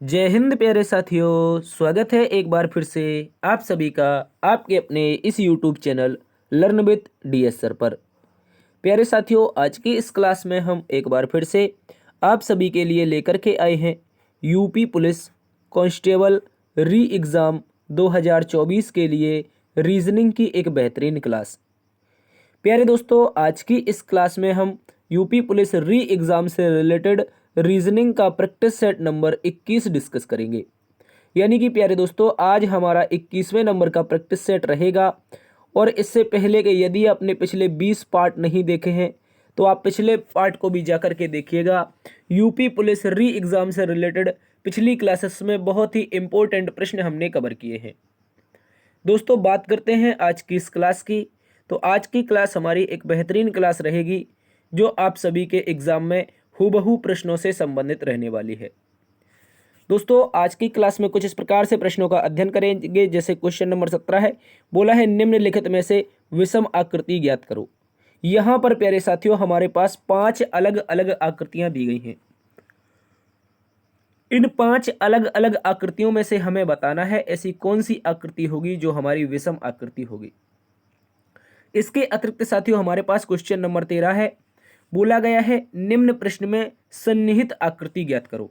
जय हिंद प्यारे साथियों, स्वागत है एक बार फिर से आप सभी का आपके अपने इस YouTube channel learn with DS sir पर। प्यारे साथियों, आज की इस क्लास में हम एक बार फिर से आप सभी के लिए लेकर के आए हैं यूपी पुलिस कांस्टेबल री एग्ज़ाम 2024 के लिए रीजनिंग की एक बेहतरीन क्लास। प्यारे दोस्तों, आज की इस क्लास में हम यूपी पुलिस री एग्ज़ाम से रिलेटेड रीजनिंग का प्रैक्टिस सेट नंबर 21 डिस्कस करेंगे। यानी कि प्यारे दोस्तों, आज हमारा 21वें नंबर का प्रैक्टिस सेट रहेगा। और इससे पहले कि यदि आपने पिछले 20 पार्ट नहीं देखे हैं तो आप पिछले पार्ट को भी जा कर के देखिएगा। यूपी पुलिस री एग्ज़ाम से रिलेटेड पिछली क्लासेस में बहुत ही इंपॉर्टेंट प्रश्न हमने कवर किए हैं। दोस्तों, बात करते हैं आज की इस क्लास की। तो आज की क्लास हमारी एक बेहतरीन क्लास रहेगी जो आप सभी के एग्ज़ाम में हूबहू प्रश्नों से संबंधित रहने वाली है। दोस्तों, आज की क्लास में कुछ इस प्रकार से प्रश्नों का अध्ययन करेंगे। जैसे क्वेश्चन नंबर 17 है, बोला है निम्नलिखित में से विषम आकृति ज्ञात करो। यहाँ पर प्यारे साथियों हमारे पास 5 अलग अलग आकृतियां दी गई हैं। इन 5 अलग अलग आकृतियों में से हमें बताना है ऐसी कौन सी आकृति होगी जो हमारी विषम आकृति होगी। इसके अतिरिक्त साथियों हमारे पास क्वेश्चन नंबर 13 है, बोला गया है निम्न प्रश्न में सन्निहित आकृति ज्ञात करो।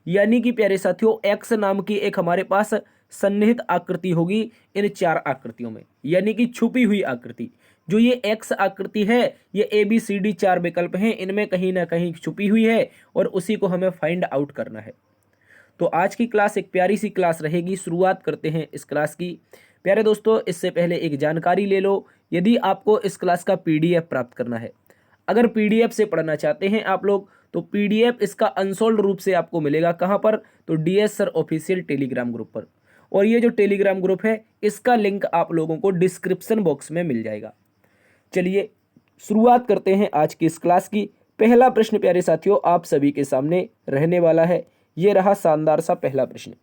यानी कि प्यारे साथियों एक्स नाम की एक हमारे पास सन्निहित आकृति होगी इन 4 आकृतियों में, यानी कि छुपी हुई आकृति। जो ये एक्स आकृति है ये ए बी सी डी 4 विकल्प हैं, इनमें कहीं ना कहीं छुपी हुई है और उसी को हमें फाइंड आउट करना है। तो आज की क्लास एक प्यारी सी क्लास रहेगी। शुरुआत करते हैं इस क्लास की। प्यारे दोस्तों, इससे पहले एक जानकारी ले लो। यदि आपको इस क्लास का पीडीएफ प्राप्त करना है, अगर पीडीएफ से पढ़ना चाहते हैं आप लोग, तो पीडीएफ इसका अनसोल्ड रूप से आपको मिलेगा। कहाँ पर? तो DS sir official Telegram group पर। और ये जो टेलीग्राम ग्रुप है इसका लिंक आप लोगों को डिस्क्रिप्शन बॉक्स में मिल जाएगा। चलिए शुरुआत करते हैं आज की इस क्लास की। पहला प्रश्न प्यारे साथियों आप सभी के सामने रहने वाला है। ये रहा शानदार सा पहला प्रश्न।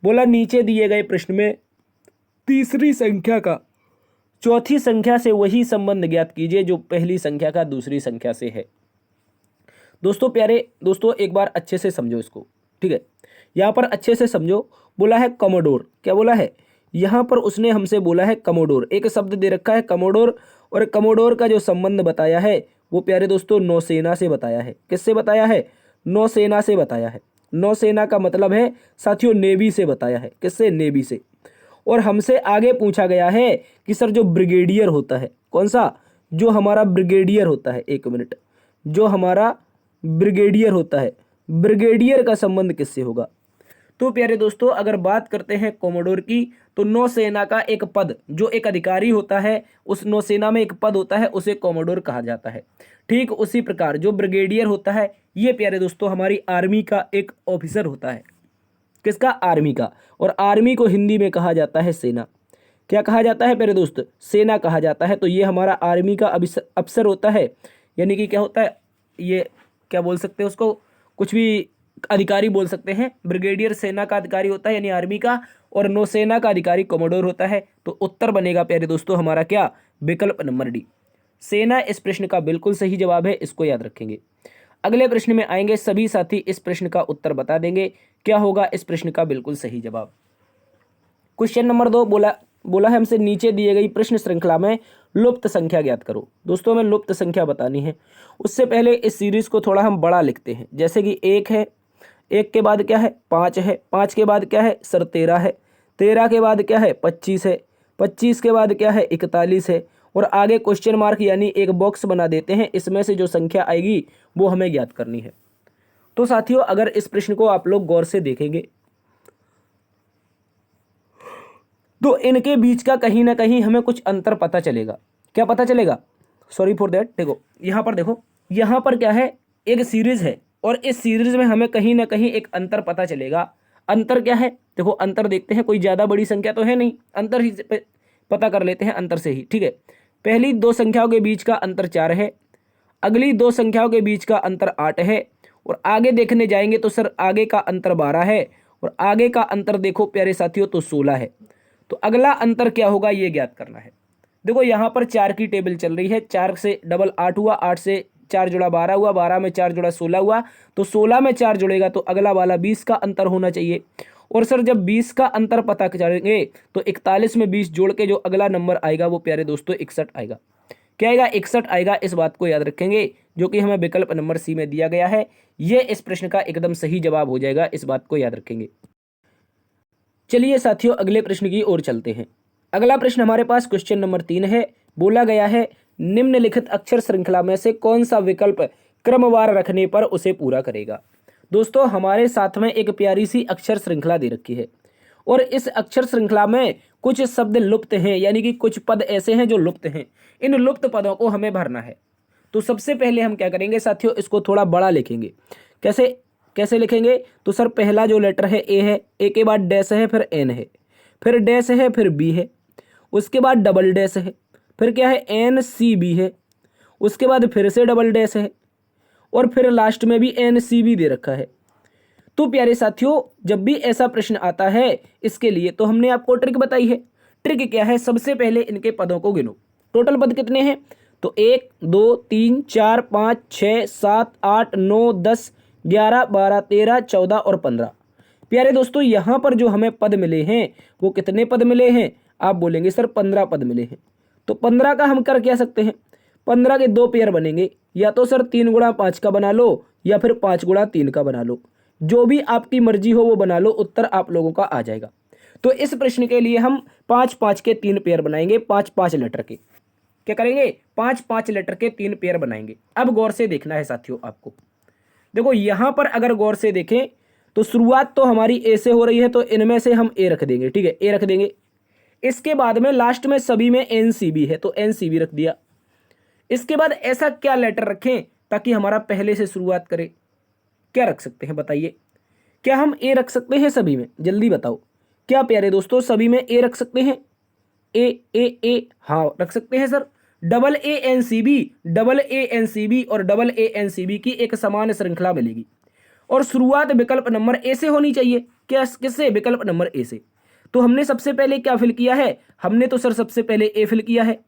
बोला नीचे दिए गए प्रश्न में तीसरी संख्या का चौथी संख्या से वही संबंध ज्ञात कीजिए जो पहली संख्या का दूसरी संख्या से है। दोस्तों, प्यारे दोस्तों, एक बार अच्छे से समझो इसको, ठीक है? यहाँ पर अच्छे से समझो। बोला है कमोडोर। क्या बोला है? यहाँ पर उसने हमसे बोला है कमोडोर, एक शब्द दे रखा है कमोडोर। और कमोडोर का जो संबंध बताया है वो प्यारे दोस्तों नौसेना से बताया है। किससे बताया है? नौसेना से बताया है। नौसेना का मतलब है साथियों नेवी से बताया है। किससे? नेवी से। और हमसे आगे पूछा गया है कि सर जो ब्रिगेडियर होता है, कौन सा? जो हमारा ब्रिगेडियर होता है, एक मिनट, जो हमारा ब्रिगेडियर होता है, ब्रिगेडियर का संबंध किससे होगा? तो प्यारे दोस्तों अगर बात करते हैं कोमोडोर की, तो नौसेना का एक पद, जो एक अधिकारी होता है उस नौसेना में एक पद होता है, उसे कोमोडोर कहा जाता है। ठीक उसी प्रकार जो ब्रिगेडियर होता है ये प्यारे दोस्तों हमारी आर्मी का एक ऑफिसर होता है। किसका? आर्मी का। और आर्मी को हिंदी में कहा जाता है सेना। क्या कहा जाता है प्यारे दोस्त? सेना कहा जाता है। तो ये हमारा आर्मी का अफसर होता है। यानी कि क्या होता है ये, क्या बोल सकते हैं उसको, कुछ भी अधिकारी बोल सकते हैं। ब्रिगेडियर सेना का अधिकारी होता है यानी आर्मी का, और नौसेना का अधिकारी कमोडोर होता है। तो उत्तर बनेगा प्यारे दोस्तों हमारा क्या? विकल्प नंबर डी, सेना इस प्रश्न का बिल्कुल सही जवाब है। इसको याद रखेंगे। अगले प्रश्न में आएंगे, सभी साथी इस प्रश्न का उत्तर बता देंगे। क्या होगा इस प्रश्न का बिल्कुल सही जवाब? क्वेश्चन नंबर 2 बोला है हमसे नीचे दिए गई प्रश्न श्रृंखला में लुप्त संख्या ज्ञात करो। दोस्तों हमें लुप्त संख्या बतानी है। उससे पहले इस सीरीज को थोड़ा हम बड़ा लिखते हैं। जैसे कि 1 है, 1 के बाद क्या है? 5 है, 5 के बाद क्या है सर? 13 है, 13 के बाद क्या है? 25 है, 25 के बाद क्या है? 41 है। और आगे क्वेश्चन मार्क यानी एक बॉक्स बना देते हैं। इसमें से जो संख्या आएगी वो हमें ज्ञात करनी है। तो साथियों अगर इस प्रश्न को आप लोग गौर से देखेंगे तो इनके बीच का कहीं ना कहीं हमें कुछ अंतर पता चलेगा। क्या पता चलेगा? Sorry for that. देखो यहाँ पर, देखो यहाँ पर क्या है? एक सीरीज है और इस सीरीज में हमें कहीं ना कहीं एक अंतर पता चलेगा। अंतर क्या है? देखो अंतर देखते हैं। कोई ज़्यादा बड़ी संख्या तो है नहीं, अंतर ही पता कर लेते हैं अंतर से ही, ठीक है? पहली 2 संख्याओं के बीच का अंतर 4 है, अगली 2 संख्याओं के बीच का अंतर 8 है, और आगे देखने जाएंगे तो सर आगे का अंतर 12 है, और आगे का अंतर देखो प्यारे साथियों तो 16 है। तो अगला अंतर क्या होगा ये ज्ञात करना है। देखो यहाँ पर 4 की टेबल चल रही है। 4 से डबल 8 हुआ, 8 से 4 जोड़ा 12 हुआ, 12 में 4 जोड़ा 16 हुआ, तो 16 में 4 जुड़ेगा तो अगला वाला 20 का अंतर होना चाहिए। और सर जब 20 का अंतर पता करेंगे तो 41 में 20 जोड़ के जो अगला नंबर आएगा वो प्यारे दोस्तों 61 आएगा। क्या आएगा? 61 आएगा। इस बात को याद रखेंगे, जो कि हमें विकल्प नंबर सी में दिया गया है। ये इस प्रश्न का एकदम सही जवाब हो जाएगा, इस बात को याद रखेंगे। चलिए साथियों अगले प्रश्न की ओर चलते हैं। अगला प्रश्न हमारे पास क्वेश्चन नंबर 3 है। बोला गया है निम्नलिखित अक्षर श्रृंखला में से कौन सा विकल्प क्रमवार रखने पर उसे पूरा करेगा। दोस्तों हमारे साथ में एक प्यारी सी अक्षर श्रृंखला दे रखी है और इस अक्षर श्रृंखला में कुछ शब्द लुप्त हैं, यानी कि कुछ पद ऐसे हैं जो लुप्त हैं। इन लुप्त पदों को हमें भरना है। तो सबसे पहले हम क्या करेंगे साथियों, इसको थोड़ा बड़ा लिखेंगे। कैसे लिखेंगे? तो सर पहला जो लेटर है ए है, ए के बाद डैश है, फिर एन है, फिर डैश है, फिर बी है, उसके बाद डबल डैश है, फिर क्या है एन सी बी है, उसके बाद फिर से डबल डैश है और फिर लास्ट में भी एन सी बी दे रखा है। तो प्यारे साथियों जब भी ऐसा प्रश्न आता है इसके लिए तो हमने आपको ट्रिक बताई है। ट्रिक क्या है? सबसे पहले इनके पदों को गिनो। टोटल पद कितने हैं? तो 1 2 3 4 5 6 7 8 9 10 11 12 13 14 और 15। प्यारे दोस्तों यहाँ पर जो हमें पद मिले हैं वो कितने पद मिले हैं? आप बोलेंगे सर 15 पद मिले हैं। तो 15 का हम कर क्या सकते हैं? 15 के 2 पेयर बनेंगे, या तो सर 3 गुणा 5 का बना लो या फिर 5 गुणा 3 का बना लो, जो भी आपकी मर्जी हो वो बना लो, उत्तर आप लोगों का आ जाएगा। तो इस प्रश्न के लिए हम 5-5 के 3 पेयर बनाएंगे, 5-5 लेटर के। क्या करेंगे? 5-5 लेटर के 3 पेयर बनाएंगे। अब गौर से देखना है साथियों आपको। देखो यहां पर अगर गौर से देखें तो शुरुआत तो हमारी ए से हो रही है, तो इनमें से हम ए रख देंगे। ठीक है, ए रख देंगे। इसके बाद में लास्ट में सभी में एनसीबी है तो एनसीबी रख दिया। इसके बाद ऐसा क्या लेटर रखें ताकि हमारा पहले से शुरुआत करे? क्या रख सकते हैं बताइए? क्या हम ए रख सकते हैं सभी में? जल्दी बताओ। क्या प्यारे दोस्तों सभी में ए रख सकते हैं? ए हाँ रख सकते हैं sir. Double A N C B, double A N C B और double A N C B की एक समान श्रृंखला मिलेगी और शुरुआत विकल्प नंबर ए से होनी चाहिए। क्या किससे? विकल्प नंबर ए से। तो हमने सबसे पहले क्या फिल किया है? हमने तो सर सबसे पहले ए फिल किया है,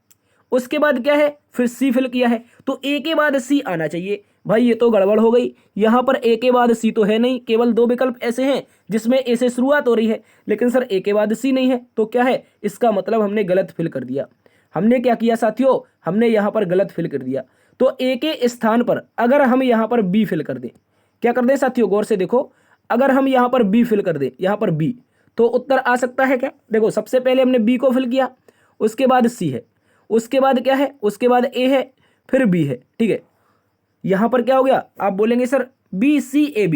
उसके बाद क्या है? फिर सी फिल किया है। तो ए के बाद सी आना चाहिए। भाई ये तो गड़बड़ हो गई, यहाँ पर ए के बाद सी तो है नहीं, केवल 2 विकल्प ऐसे हैं जिसमें ए से शुरुआत हो रही है, लेकिन सर ए के बाद सी नहीं है। तो क्या है? इसका मतलब हमने गलत फिल कर दिया। हमने क्या किया साथियों? हमने यहाँ पर गलत फिल कर दिया। तो ए के स्थान पर अगर हम यहाँ पर बी फिल कर दें, क्या कर दें साथियों? गौर से देखो, अगर हम यहाँ पर बी फिल कर दें, यहाँ पर बी, तो उत्तर आ सकता है क्या? देखो सबसे पहले हमने बी को फिल किया, उसके बाद सी है, उसके बाद क्या है? उसके बाद ए है, फिर बी है। ठीक है, यहां पर क्या हो गया? आप बोलेंगे sir B C A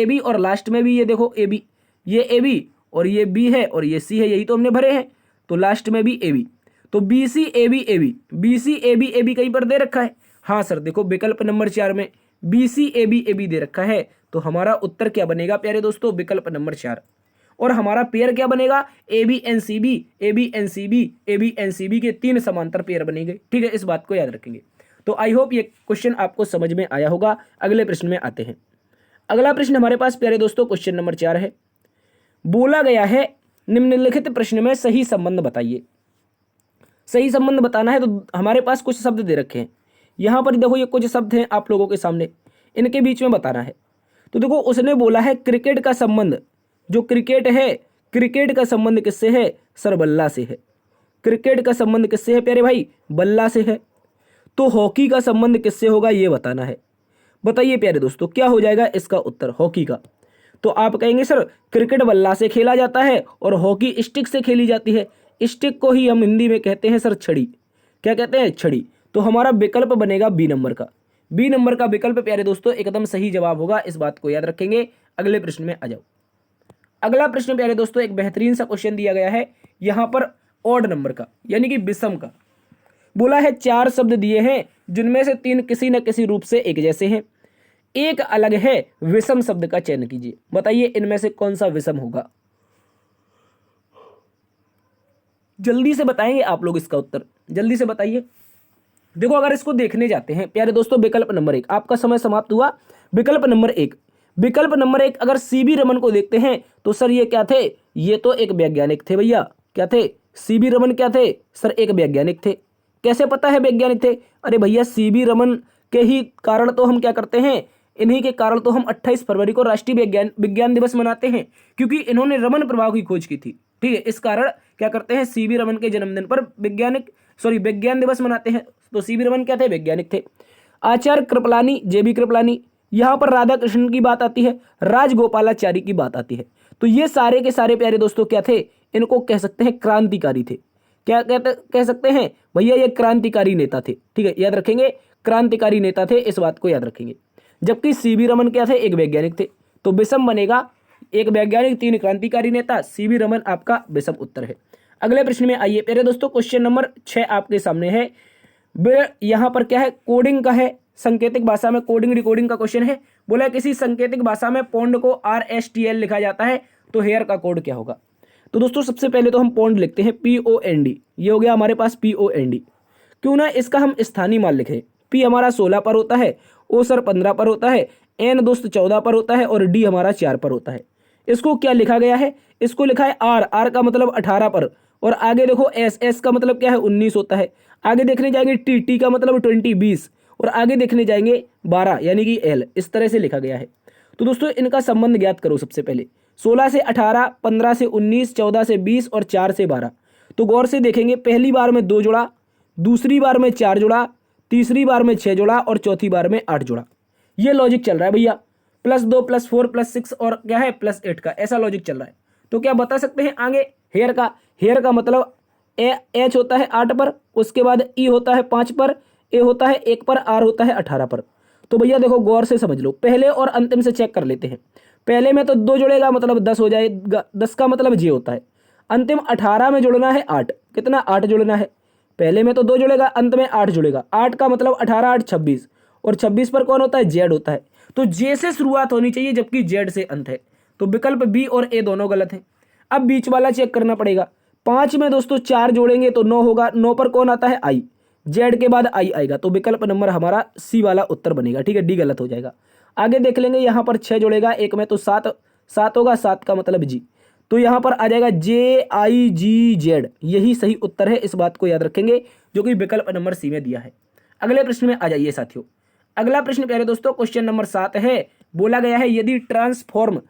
B और लास्ट में भी ये देखो ए बी, ये ए बी और ये बी है और ये सी है, यही तो हमने भरे हैं। तो लास्ट में भी ए बी, तो B C A B B C A B कहीं पर दे रखा है। हाँ सर देखो विकल्प नंबर 4 में बी सी ए बी दे रखा है। तो हमारा उत्तर क्या बनेगा प्यारे दोस्तों? विकल्प नंबर 4। और हमारा पेयर क्या बनेगा? A B and C B, A B and C B, A B and C B के 3 समांतर पेयर बनेंगे। ठीक है, इस बात को याद रखेंगे। तो आई होप ये क्वेश्चन आपको समझ में आया होगा। अगले प्रश्न में आते हैं। अगला प्रश्न हमारे पास प्यारे दोस्तों क्वेश्चन नंबर 4 है। बोला गया है निम्नलिखित प्रश्न में सही संबंध बताइए। सही संबंध बताना है तो हमारे पास कुछ शब्द दे रखे हैं। यहां पर देखो ये कुछ शब्द हैं आप लोगों के सामने, इनके बीच में बताना है। तो देखो उसने बोला है क्रिकेट का संबंध, जो क्रिकेट है, क्रिकेट का संबंध किससे है? सर बल्ला से है। क्रिकेट का संबंध किससे है प्यारे भाई? बल्ला से है। तो हॉकी का संबंध किससे होगा ये बताना है। बताइए प्यारे दोस्तों क्या हो जाएगा इसका उत्तर? हॉकी का। तो आप कहेंगे सर क्रिकेट बल्ला से खेला जाता है और हॉकी स्टिक से खेली जाती है। स्टिक को ही हम हिंदी में कहते हैं सर छड़ी। क्या कहते हैं? छड़ी। तो हमारा विकल्प बनेगा बी नंबर का। बी नंबर का विकल्प प्यारे दोस्तों एकदम सही जवाब होगा, इस बात को याद रखेंगे। अगले प्रश्न में आ जाओ। अगला प्रश्न प्यारे दोस्तों एक बेहतरीन सा क्वेश्चन दिया गया है यहां पर ऑड नंबर का, यानी कि विषम का। बोला है 4 शब्द दिए हैं जिनमें से 3 किसी न किसी रूप से एक जैसे हैं, एक अलग है, विषम शब्द का चयन कीजिए। बताइए इनमें से कौन सा विषम होगा? जल्दी से बताएंगे आप लोग इसका उत्तर, जल्दी से बताइए। देखो अगर इसको देखने जाते हैं प्यारे दोस्तों विकल्प नंबर 1, आपका समय समाप्त हुआ। विकल्प नंबर 1, विकल्प नंबर 1 अगर सीबी रमन को देखते हैं तो सर ये क्या थे? ये तो एक वैज्ञानिक थे भैया। क्या थे? सीबी रमन क्या थे? सर एक वैज्ञानिक थे। कैसे पता है वैज्ञानिक थे? अरे भैया सीबी रमन के ही कारण तो हम क्या करते हैं, इन्हीं के कारण तो हम 28 फरवरी को राष्ट्रीय विज्ञान दिवस मनाते हैं, क्योंकि इन्होंने रमन प्रभाव की खोज की थी। ठीक है, इस कारण क्या करते हैं, सीवी रमन के जन्मदिन पर विज्ञान दिवस मनाते हैं। तो सीवी रमन क्या थे, वैज्ञानिक थे। आचार्य कृपलानी, जेबी कृपलानी, यहाँ पर राधा कृष्णन की बात आती है, राजगोपालाचारी की बात आती है। तो ये सारे के सारे प्यारे दोस्तों क्या थे, इनको कह सकते हैं क्रांतिकारी थे। क्या कह सकते हैं भैया, ये क्रांतिकारी नेता थे। ठीक है, याद रखेंगे, क्रांतिकारी नेता थे, इस बात को याद रखेंगे। जबकि सीवी रमन क्या थे, एक वैज्ञानिक थे। तो विषम बनेगा, एक वैज्ञानिक, 3 क्रांतिकारी नेता, सीवी रमन आपका विषम उत्तर है। अगले प्रश्न में आइए प्यारे दोस्तों, क्वेश्चन नंबर 6 आपके सामने है। यहाँ पर क्या है, कोडिंग का है, संकेतिक भाषा में कोडिंग डिकोडिंग का क्वेश्चन है। बोला किसी संकेतिक भाषा में पौंड को RSTL लिखा जाता है, तो हेयर का कोड क्या होगा। तो दोस्तों सबसे पहले तो हम पौंड लिखते हैं, POND, ये हो गया हमारे पास POND। क्यों ना इसका हम स्थानीय मान लिखें। P हमारा 16 पर होता है, O सर 15 पर होता है, N दोस्त 14 पर होता है और D हमारा 4 पर होता है। इसको क्या लिखा गया है, इसको लिखा है R का मतलब 18 पर, और आगे देखो S का मतलब क्या है, 19 होता है। आगे देखने जाएंगे T का मतलब 20 और आगे देखने जाएंगे 12 यानी कि L, इस तरह से लिखा गया है। तो दोस्तों इनका संबंध ज्ञात करो। सबसे पहले 16 से 18, 15 से 19, 14 से 20 और 4 से 12। तो गौर से देखेंगे, पहली बार में 2 जुड़ा, दूसरी बार में 4 जुड़ा, तीसरी बार में 6 जुड़ा और चौथी बार में 8 जुड़ा। ये लॉजिक चल रहा है भैया, +2 +4 +6 और क्या है +8 का, ऐसा लॉजिक चल रहा है। तो क्या बता सकते हैं आगे, हेयर का मतलब H होता है 8 पर, उसके बाद E होता है 5 पर, A होता है 1 पर, R होता है 18 पर। तो भैया देखो गौर से समझ लो, पहले और अंतिम से चेक कर लेते हैं। पहले में तो 2 जुड़ेगा मतलब 10 हो जाएगा, 10 का मतलब J होता है। अंतिम 18 में जुड़ना है 8, कितना 8 जुड़ना है। पहले में तो 2 जुड़ेगा, अंत में 8 जुड़ेगा, 8 का मतलब 18 8 26, और 26 पर कौन होता है, Z होता है। तो J से शुरुआत होनी चाहिए जबकि Z से अंत है। तो विकल्प B और A दोनों गलत हैं। अब बीच वाला चेक करना पड़ेगा। 5 में दोस्तों 4 जोड़ेंगे तो 9 होगा, 9 पर कौन आता है, I, Z के बाद I आएगा। तो विकल्प नंबर हमारा C वाला उत्तर बनेगा। ठीक है, D गलत हो जाएगा। आगे देख लेंगे, यहाँ पर 6 जोड़ेगा, 1 में तो 7 होगा, 7 का मतलब G। तो यहाँ पर आ जाएगा JIGZ, यही सही उत्तर है, इस बात को याद रखेंगे, जो कि विकल्प नंबर C में दिया है। अगले प्रश्न में आ जाइए साथियों। अगला प्रश्न प्यारे दोस्तों क्वेश्चन नंबर 7 है। बोला गया है यदि ट्रांसफॉर्म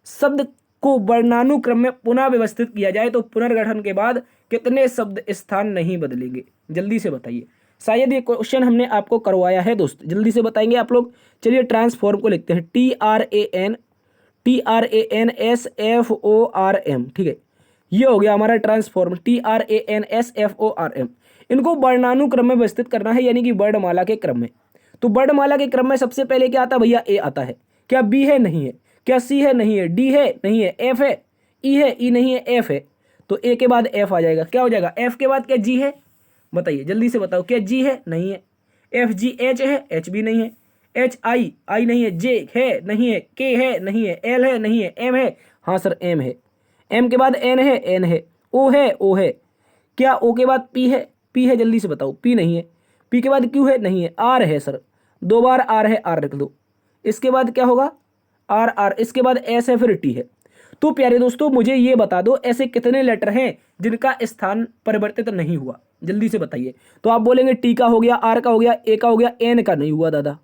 शब्द को वर्णानुक्रम में पुनः व्यवस्थित किया जाए तो पुनर्गठन के बाद कितने शब्द स्थान नहीं बदलेंगे। जल्दी से बताइए, शायद ये क्वेश्चन हमने आपको करवाया है दोस्त, जल्दी से बताएंगे आप लोग। चलिए ट्रांसफॉर्म को लिखते हैं, TRANSFORM। ठीक है, ये हो गया हमारा ट्रांसफॉर्म, TRANSFORM। इनको वर्णानुक्रम में व्यवस्थित करना है, यानी कि वर्णमाला के क्रम में। तो वर्णमाला के क्रम में सबसे पहले क्या आता है भैया, A आता है। क्या B है, नहीं है। क्या C है, नहीं है। D है, नहीं है। F है, E है, E नहीं है, F है। तो A के बाद F आ जाएगा, क्या हो जाएगा, F के बाद क्या G है, बताइए जल्दी से बताओ, क्या G है, नहीं है। FG H है, H भी नहीं है। HI नहीं है। J है, नहीं है। K है, नहीं है। L है, नहीं है। M है, हाँ सर M है। M के बाद N है, N है। O है, O है। क्या O के बाद P है, P है, जल्दी से बताओ, P नहीं है। P के बाद Q है, नहीं है। R है सर, 2 बार R है, R रख दो। इसके बाद क्या होगा, R, इसके बाद S है, फिर T है। तो प्यारे दोस्तों मुझे ये बता दो, ऐसे कितने लेटर हैं जिनका स्थान परिवर्तित नहीं हुआ, जल्दी से बताइए। तो आप बोलेंगे T का हो गया, R का हो गया, A का हो गया, N का नहीं हुआ दादा।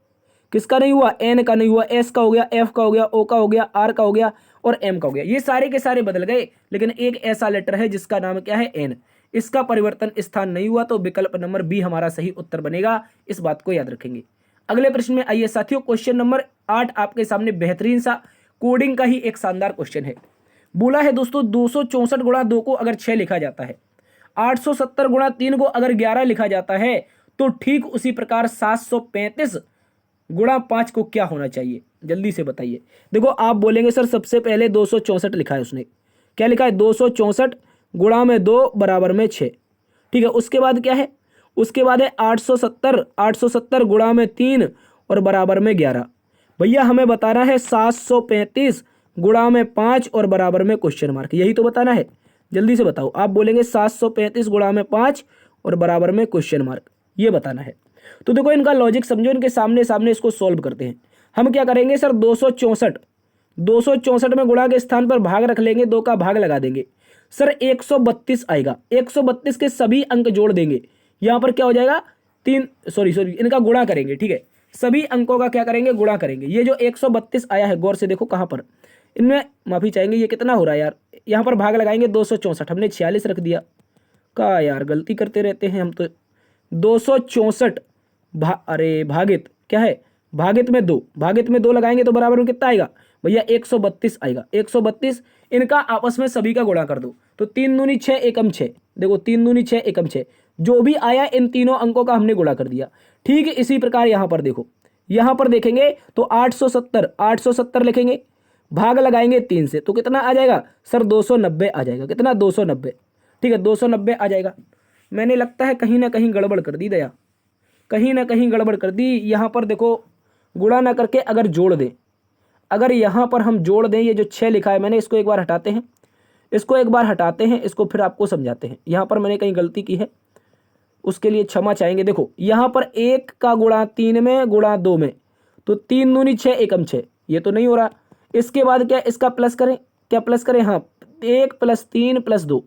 किसका नहीं हुआ, N का नहीं हुआ। S का हो गया, F का हो गया, O का हो गया, R का हो गया और M का हो गया। ये सारे के सारे बदल गए, लेकिन एक ऐसा लेटर है जिसका नाम क्या है, N, इसका परिवर्तन स्थान नहीं हुआ। तो विकल्प नंबर B हमारा सही उत्तर बनेगा, इस बात को याद रखेंगे। अगले प्रश्न में आइए साथियों, क्वेश्चन नंबर 8 आपके सामने बेहतरीन सा कोडिंग का ही एक शानदार क्वेश्चन है। बोला है दोस्तों 264 गुणा 2 को अगर 6 लिखा जाता है, 870 गुणा 3 को अगर 11 लिखा जाता है, तो ठीक उसी प्रकार 735 गुणा 5 को क्या होना चाहिए, जल्दी से बताइए। देखो आप बोलेंगे सर सबसे पहले 264 लिखा है उसने, क्या लिखा है, 264 गुणा में 2 बराबर में 6। ठीक है, उसके बाद क्या है, उसके बाद है 870 गुणा में 3 और बराबर में 11। भैया हमें बताना है 735 गुणा में 5 और बराबर में क्वेश्चन मार्क, यही तो बताना है। जल्दी से बताओ, आप बोलेंगे 735 गुणा में 5 और बराबर में क्वेश्चन मार्क, ये बताना है। तो देखो इनका लॉजिक समझो, इनके सामने सामने इसको सॉल्व करते हैं। हम क्या करेंगे सर, 264 में गुणा के स्थान पर भाग रख लेंगे, 2 का भाग लगा देंगे सर, 132 आएगा। 132 के सभी अंक जोड़ देंगे, यहाँ पर क्या हो जाएगा, इनका गुणा करेंगे। ठीक है, सभी अंकों का क्या करेंगे, गुणा करेंगे। ये जो 132 आया है, गौर से देखो कहाँ पर, इनमें माफी चाहेंगे, ये कितना हो रहा है यार, यहाँ पर भाग लगाएंगे 264, हमने 46 रख दिया। का यार गलती करते रहते हैं हम तो। 264 अरे भागित क्या है, भागित में 2, भागित में 2 लगाएंगे तो बराबर में कितना आएगा भैया, 132 आएगा। 132 इनका आपस में सभी का गुणा कर दो तो 3 दूनी 6 एकम 6, देखो 3 दूनी 6 एकम 6, जो भी आया इन तीनों अंकों का हमने गुणा कर दिया। ठीक है, इसी प्रकार यहाँ पर देखो, यहाँ पर देखेंगे तो 870 लिखेंगे, भाग लगाएंगे 3 से तो कितना आ जाएगा सर, 290 आ जाएगा। कितना, 290। ठीक है, 290 आ जाएगा। मैंने लगता है कहीं ना कहीं गड़बड़ कर दी दया, कहीं ना कहीं गड़बड़ कर दी। यहाँ पर देखो गुणा ना करके अगर जोड़ दें, अगर यहाँ पर हम जोड़ दें, ये जो 6 लिखा है मैंने, इसको एक बार हटाते हैं, इसको एक बार हटाते हैं, इसको फिर आपको समझाते हैं। यहाँ पर मैंने कहीं गलती की है, उसके लिए क्षमा चाहेंगे। देखो यहाँ पर 1 का गुणा 3 में गुणा 2 में, तो 3 दूनी 6 एकम 6, ये तो नहीं हो रहा। इसके बाद क्या, इसका प्लस करें, क्या प्लस करें, हाँ 1 + 3 + 2,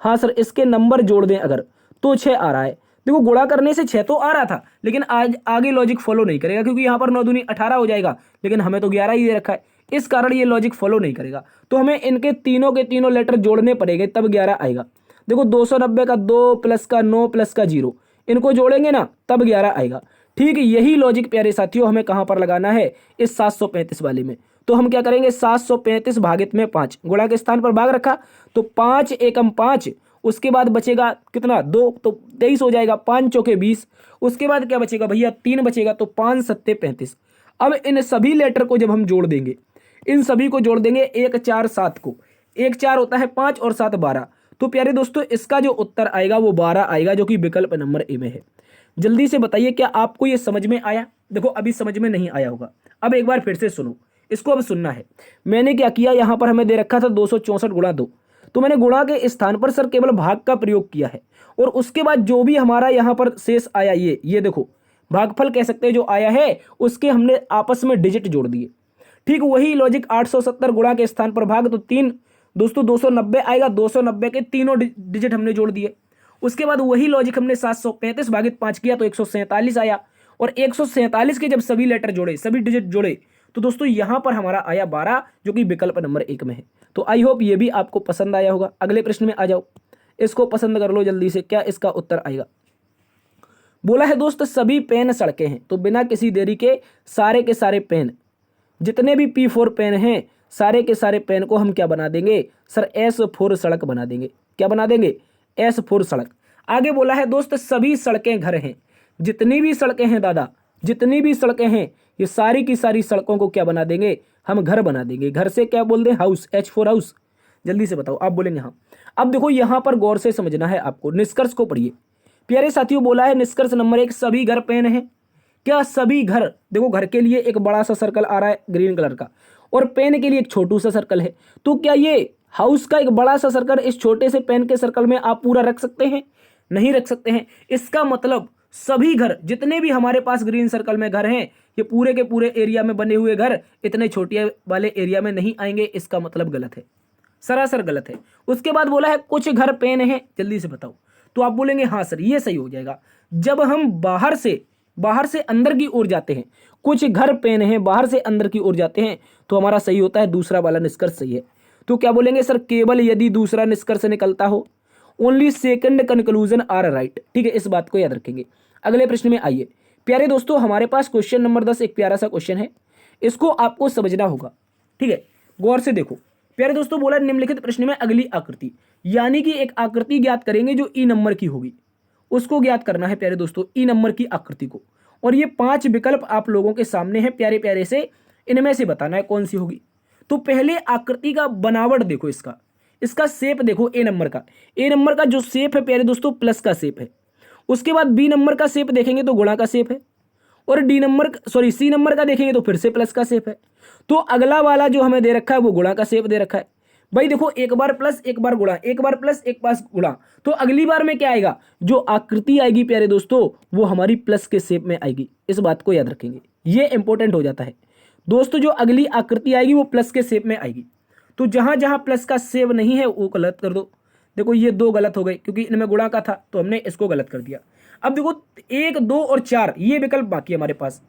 हाँ सर इसके नंबर जोड़ दें अगर तो 6 आ रहा है। देखो गुणा करने से 6 तो आ रहा था, लेकिन आज आगे लॉजिक फॉलो नहीं करेगा, क्योंकि यहाँ पर 9 दूनी 18 हो जाएगा, लेकिन हमें तो 11 ही दे रखा है, इस कारण ये लॉजिक फॉलो नहीं करेगा। तो हमें इनके तीनों के तीनों लेटर जोड़ने पड़ेंगे तब 11 आएगा। देखो 290 का 2 प्लस का 9 प्लस का 0, इनको जोड़ेंगे ना तब 11 आएगा। ठीक है, यही लॉजिक प्यारे साथियों हमें कहाँ पर लगाना है, इस 735 वाले में। तो हम क्या करेंगे, 735 भागित में 5, गुणा के स्थान पर भाग रखा तो 5 एकम 5, उसके बाद बचेगा कितना 2, तो 23 हो जाएगा, 5 चौके 20। उसके बाद क्या बचेगा भैया, 3 बचेगा, तो 5 सत्ते 35। अब इन सभी लेटर को जब हम जोड़ देंगे, इन सभी को जोड़ देंगे 1 4 7 को, 1 4 होता है 5 और 7 12, तो प्यारे दोस्तों इसका जो उत्तर आएगा वो 12 आएगा, जो कि विकल्प नंबर ए में है। जल्दी से बताइए क्या आपको ये समझ में आया। देखो अभी समझ में नहीं आया होगा, अब एक बार फिर से सुनो, इसको अब सुनना है। मैंने क्या किया, यहाँ पर हमें दे रखा था 264 गुणा 2, तो मैंने गुणा के स्थान पर सर केवल भाग का प्रयोग किया है, और उसके बाद जो भी हमारा यहाँ पर शेष आया, ये देखो भागफल कह सकते हैं जो आया है, उसके हमने आपस में डिजिट जोड़ दिए। ठीक वही लॉजिक 870 गुणा के स्थान पर भाग, तो 3 दोस्तों 290 आएगा, 290 के तीनों डिजिट हमने जोड़ दिए। उसके बाद वही लॉजिक हमने 735 भागित 5 किया तो 147 आया, और 147 के जब सभी लेटर जोड़े, सभी डिजिट जोड़े, तो दोस्तों यहां पर हमारा आया 12, जो कि विकल्प नंबर 1 में है। तो आई होप ये भी आपको पसंद आया होगा। अगले प्रश्न में आ जाओ, इसको पसंद कर लो जल्दी से, क्या इसका उत्तर आएगा। बोला है दोस्त सभी पेन सड़के हैं, तो बिना किसी देरी के सारे पेन, जितने भी P4 पेन हैं, सारे के सारे पेन को हम क्या बना देंगे सर, S4 सड़क बना देंगे। क्या बना देंगे, S4 सड़क। आगे बोला है दोस्त सभी सड़कें घर हैं, जितनी भी सड़कें हैं दादा, जितनी भी सड़कें हैं, ये सारी की सारी सड़कों को क्या बना देंगे, हम घर बना देंगे। घर से क्या बोल दें, हाउस, H4 हाउस। जल्दी से बताओ, आप बोलेंगे हाँ। अब देखो यहां पर गौर से समझना है आपको, निष्कर्ष को पढ़िए प्यारे साथियों। बोला है निष्कर्ष नंबर 1, सभी घर पेन है। क्या सभी घर, देखो घर के लिए एक बड़ा सा सर्कल आ रहा है ग्रीन कलर का, और पेन के लिए एक छोटू सा सर्कल है, तो क्या ये हाउस का एक बड़ा सा सर्कल इस छोटे से पेन के सर्कल में आप पूरा रख सकते हैं, नहीं रख सकते हैं। इसका मतलब सभी घर, जितने भी हमारे पास ग्रीन सर्कल में घर हैं, ये पूरे के पूरे एरिया में बने हुए घर इतने छोटे वाले एरिया में नहीं आएंगे, इसका मतलब गलत है, सरासर गलत है। उसके बाद बोला है कुछ घर पेन है, जल्दी से बताओ, तो आप बोलेंगे हाँ सर ये सही हो जाएगा। जब हम बाहर से अंदर की ओर जाते हैं, कुछ घर पेन है, बाहर से अंदर की ओर जाते हैं, तो हमारा सही होता है दूसरा वाला निष्कर्ष सही है। तो क्या बोलेंगे सर, केवल यदि दूसरा निष्कर्ष निकलता हो, only second conclusion are right. ठीक है, इस बात को याद रखेंगे। अगले प्रश्न में आइए प्यारे दोस्तों, हमारे पास क्वेश्चन नंबर 10 एक प्यारा सा क्वेश्चन है, इसको आपको समझना होगा। ठीक है, गौर से देखो प्यारे दोस्तों। बोला निम्नलिखित प्रश्न में अगली आकृति, यानी कि एक आकृति ज्ञात करेंगे जो ई नंबर की होगी, उसको ज्ञात करना है प्यारे दोस्तों, ई नंबर की आकृति को। और ये 5 विकल्प आप लोगों के सामने हैं प्यारे प्यारे से, इनमें से बताना है कौन सी होगी। तो पहले आकृति का बनावट देखो, इसका शेप देखो, ए नंबर का जो शेप है प्यारे दोस्तों प्लस का शेप है। उसके बाद बी नंबर का शेप देखेंगे तो गुणा का शेप है, और सी नंबर का देखेंगे तो फिर से प्लस का शेप है। तो अगला वाला जो हमें दे रखा है वो गुणा का शेप दे रखा है। भाई देखो एक बार प्लस एक बार गुणा, एक बार प्लस एक बार गुणा, तो अगली बार में क्या आएगा, जो आकृति आएगी प्यारे दोस्तों वो हमारी प्लस के शेप में आएगी। इस बात को याद रखेंगे, ये इंपॉर्टेंट हो जाता है दोस्तों। जो अगली आकृति आएगी वो प्लस के शेप में आएगी, तो जहां जहां प्लस का शेप नहीं है वो गलत कर दो। देखो ये 2 गलत हो गए, क्योंकि इनमें गुणा का था तो हमने इसको गलत कर दिया। अब देखो 1 2 और 4 ये विकल्प बाकी है हमारे पास।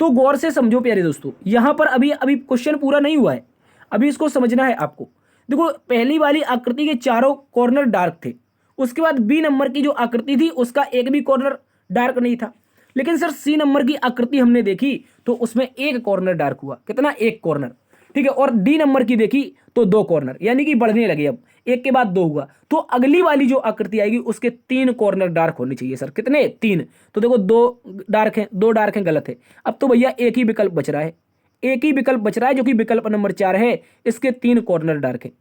तो गौर से समझो प्यारे दोस्तों, यहां पर अभी अभी क्वेश्चन पूरा नहीं हुआ है, अभी इसको समझना है आपको। देखो पहली वाली आकृति के चारों कॉर्नर डार्क थे, उसके बाद बी नंबर की जो आकृति थी उसका एक भी कॉर्नर डार्क नहीं था, लेकिन सर सी नंबर की आकृति हमने देखी तो उसमें एक कॉर्नर डार्क हुआ, कितना, एक कॉर्नर, ठीक है। और डी नंबर की देखी तो दो कॉर्नर, यानी कि बढ़ने लगे, अब एक के बाद दो हुआ, तो अगली वाली जो आकृति आएगी उसके तीन कॉर्नर डार्क होने चाहिए सर, कितने, तीन। तो देखो दो डार्क हैं, दो डार्क हैं, गलत है। अब तो भैया एक ही विकल्प बच रहा है, एक ही विकल्प बच रहा है जो कि विकल्प नंबर 4 है, इसके तीन कॉर्नर डार्क है।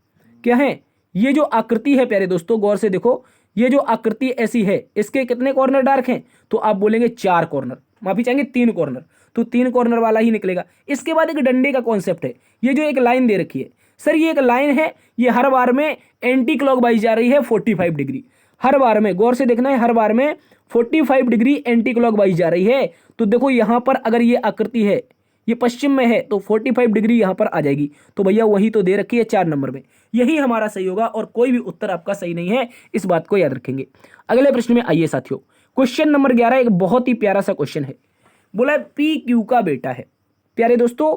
क्या है, ये जो आकृति है प्यारे दोस्तों गौर से देखो, ये जो आकृति ऐसी है इसके कितने कॉर्नर डार्क हैं, तो आप बोलेंगे 4 कॉर्नर, माफी चाहेंगे 3 कॉर्नर, तो 3 कॉर्नर वाला ही निकलेगा। इसके बाद एक डंडे का कॉन्सेप्ट है, ये जो एक लाइन दे रखी है सर, ये एक लाइन है, ये हर बार में एंटी क्लॉकवाइज जा रही है 45 डिग्री, हर बार में, गौर से देखना है, हर बार में 45 डिग्री एंटी क्लॉकवाइज जा रही है। तो देखो यहां पर अगर ये आकृति है, ये पश्चिम में है, तो 45 डिग्री यहां पर आ जाएगी, तो भैया वही तो दे रखी है 4 नंबर में, यही हमारा सही होगा और कोई भी उत्तर आपका सही नहीं है, इस बात को याद रखेंगे। अगले प्रश्न में आइए साथियों, क्वेश्चन नंबर 11 एक बहुत ही प्यारा सा क्वेश्चन है, बोला पी क्यू का बेटा है। प्यारे दोस्तों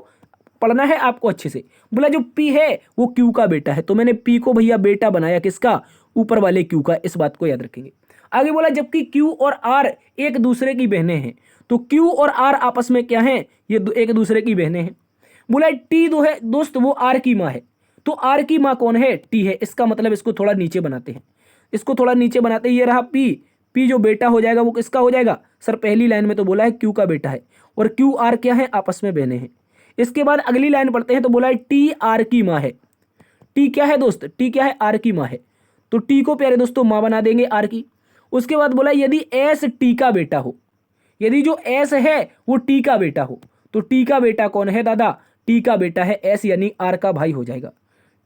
पढ़ना है आपको अच्छे से, बोला जो पी है वो क्यू का बेटा है, तो मैंने पी को भैया बेटा बनाया किसका, ऊपर वाले क्यू का, इस बात को याद रखेंगे। आगे बोला जबकि क्यू और आर एक दूसरे की बहनें हैं, तो क्यू और आर आपस में क्या हैं, ये एक दूसरे की बहनें हैं। बोला टी जो है दोस्त वो आर की माँ है, तो आर की माँ कौन है, टी है, इसका मतलब इसको थोड़ा नीचे बनाते हैं, इसको थोड़ा नीचे बनाते हैं, ये रहा पी, पी जो बेटा हो जाएगा वो किसका हो जाएगा सर, पहली लाइन में तो बोला है क्यू का बेटा है, और क्यू आर क्या है, आपस में बहनें हैं। इसके बाद अगली लाइन पढ़ते हैं तो बोला है टी आर की माँ है, टी क्या है दोस्त, टी क्या है, आर की माँ है, तो टी को प्यारे दोस्तों माँ बना देंगे आर की। उसके बाद बोला यदि एस टी का बेटा हो, यदि जो एस है वो टी का बेटा हो, तो टी का बेटा कौन है दादा, टी का बेटा है एस, यानी आर का भाई हो जाएगा।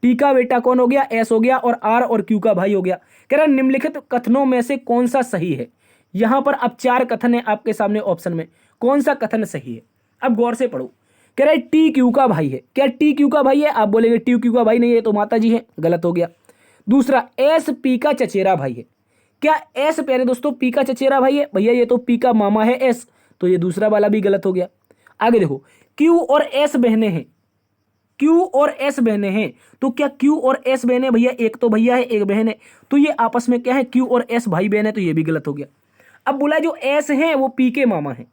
टी का बेटा कौन हो गया, एस हो गया, और आर और क्यू का भाई हो गया। कह रहा निम्नलिखित कथनों में से कौन सा सही है, यहां पर अब 4 कथन है आपके सामने ऑप्शन में, कौन सा कथन सही है, अब गौर से पढ़ो। कह रहा है टी क्यू का भाई है, क्या टी क्यू का भाई है, आप बोलेंगे टी क्यू का भाई नहीं है तो माता जी है, गलत हो गया। दूसरा एस पी का चचेरा भाई है, क्या एस प्यारे दोस्तों पी का चचेरा भाई है, भैया ये तो पी का मामा है एस, तो ये दूसरा वाला भी गलत हो गया। आगे देखो क्यू और एस बहनें हैं, क्यू और एस बहनें हैं, तो क्या क्यू और एस बहनें, भैया एक तो भैया है एक बहन है, तो ये आपस में क्या है, क्यू और एस भाई बहन है, तो ये भी गलत हो गया। अब बोला जो एस है वो पी के मामा है,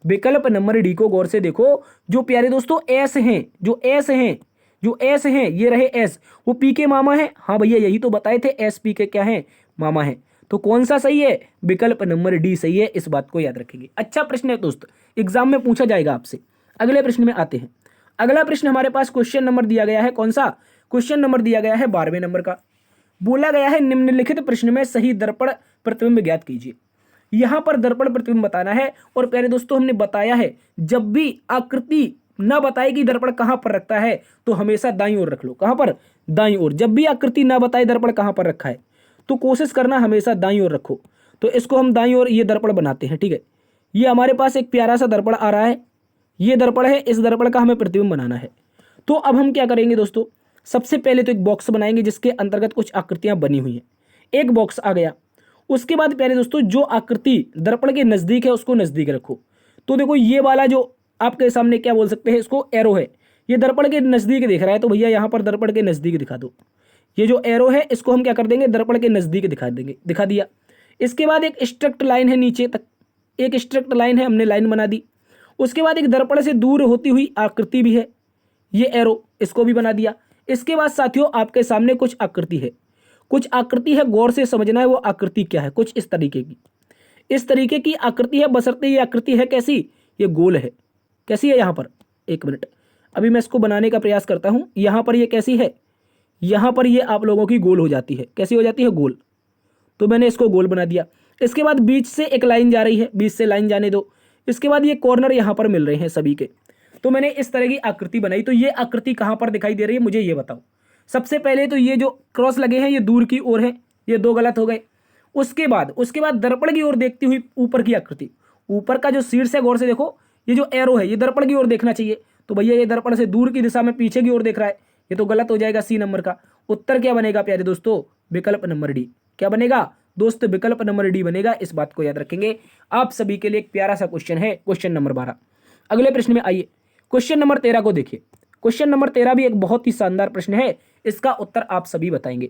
विकल्प नंबर डी को गौर से देखो, जो प्यारे दोस्तों एस हैं, जो एस हैं, जो एस हैं, ये रहे एस, वो पी के मामा है, हाँ भैया यही तो बताए थे, एस पी के क्या है, मामा है, तो कौन सा सही है, विकल्प नंबर डी सही है, इस बात को याद रखेंगे। अच्छा प्रश्न है दोस्त, एग्जाम में पूछा जाएगा आपसे। अगले प्रश्न में आते हैं, अगला प्रश्न हमारे पास क्वेश्चन नंबर दिया गया है, कौन सा, क्वेश्चन नंबर दिया गया है 12वें नंबर का। बोला गया है निम्नलिखित प्रश्न में सही दर्पण प्रतिबिंब ज्ञात कीजिए। यहां पर दर्पण प्रतिबिंब बताना है, और प्यारे दोस्तों हमने बताया है जब भी आकृति ना बताए कि दर्पण कहां पर रखता है तो हमेशा दाईं ओर रख लो, कहां पर, दाईं ओर, जब भी आकृति ना बताए दर्पण कहां पर रखा है तो कोशिश करना हमेशा दाईं ओर रखो। तो इसको हम दाईं ओर ये दर्पण बनाते हैं, ठीक है। ये हमारे पास एक प्यारा सा दर्पण आ रहा है, ये दर्पण है, इस दर्पण का हमें प्रतिबिंब बनाना है। तो अब हम क्या करेंगे दोस्तों, सबसे पहले तो एक बॉक्स बनाएंगे जिसके अंतर्गत कुछ आकृतियां बनी हुई हैं, एक बॉक्स आ गया। उसके बाद प्यारे दोस्तों जो आकृति दर्पण के नजदीक है उसको नजदीक रखो। तो देखो ये वाला जो आपके सामने क्या बोल सकते हैं, इसको एरो है, ये दर्पण के नजदीक दिख रहा है, तो भैया यहाँ पर दर्पण के नजदीक दिखा दो। ये जो एरो है इसको हम क्या कर देंगे, दर्पण के नजदीक दिखा देंगे, दिखा दिया। इसके बाद एक स्ट्रेट लाइन है नीचे तक, एक स्ट्रेट लाइन है, हमने लाइन बना दी। उसके बाद एक दर्पण से दूर होती हुई आकृति भी है, ये एरो, इसको भी बना दिया। इसके बाद साथियों आपके सामने कुछ आकृति है, कुछ आकृति है, गौर से समझना है वो आकृति क्या है, कुछ इस तरीके की, इस तरीके की आकृति है, बशर्ते ये आकृति है कैसी, ये गोल है, कैसी है, यहाँ पर एक मिनट अभी मैं इसको बनाने का प्रयास करता हूँ। यहाँ पर ये कैसी है, यहाँ पर ये आप लोगों की गोल हो जाती है, कैसी हो जाती है, गोल, तो मैंने इसको गोल बना दिया। इसके बाद बीच से एक लाइन जा रही है, बीच से लाइन जाने दो। इसके बाद ये कॉर्नर यहाँ पर मिल रहे हैं सभी के, तो मैंने इस तरह की आकृति बनाई। तो ये आकृति कहाँ पर दिखाई दे रही है मुझे ये बताओ। सबसे पहले तो ये जो क्रॉस लगे हैं ये दूर की ओर है, ये दो गलत हो गए। उसके बाद दर्पण की ओर देखती हुई ऊपर की आकृति, ऊपर का जो शीर्ष है गौर से देखो, ये जो एरो है ये दर्पण की ओर देखना चाहिए, तो भैया ये दर्पण से दूर की दिशा में पीछे की ओर देख रहा है, ये तो गलत हो जाएगा। सी नंबर का उत्तर क्या बनेगा प्यारे दोस्तों, विकल्प नंबर डी। क्या बनेगा दोस्त, विकल्प नंबर डी बनेगा, इस बात को याद रखेंगे। आप सभी के लिए एक प्यारा सा क्वेश्चन है, क्वेश्चन नंबर 12। अगले प्रश्न में आइए, क्वेश्चन नंबर 13 को देखिए। क्वेश्चन नंबर 13 भी एक बहुत ही शानदार प्रश्न है, इसका उत्तर आप सभी बताएंगे।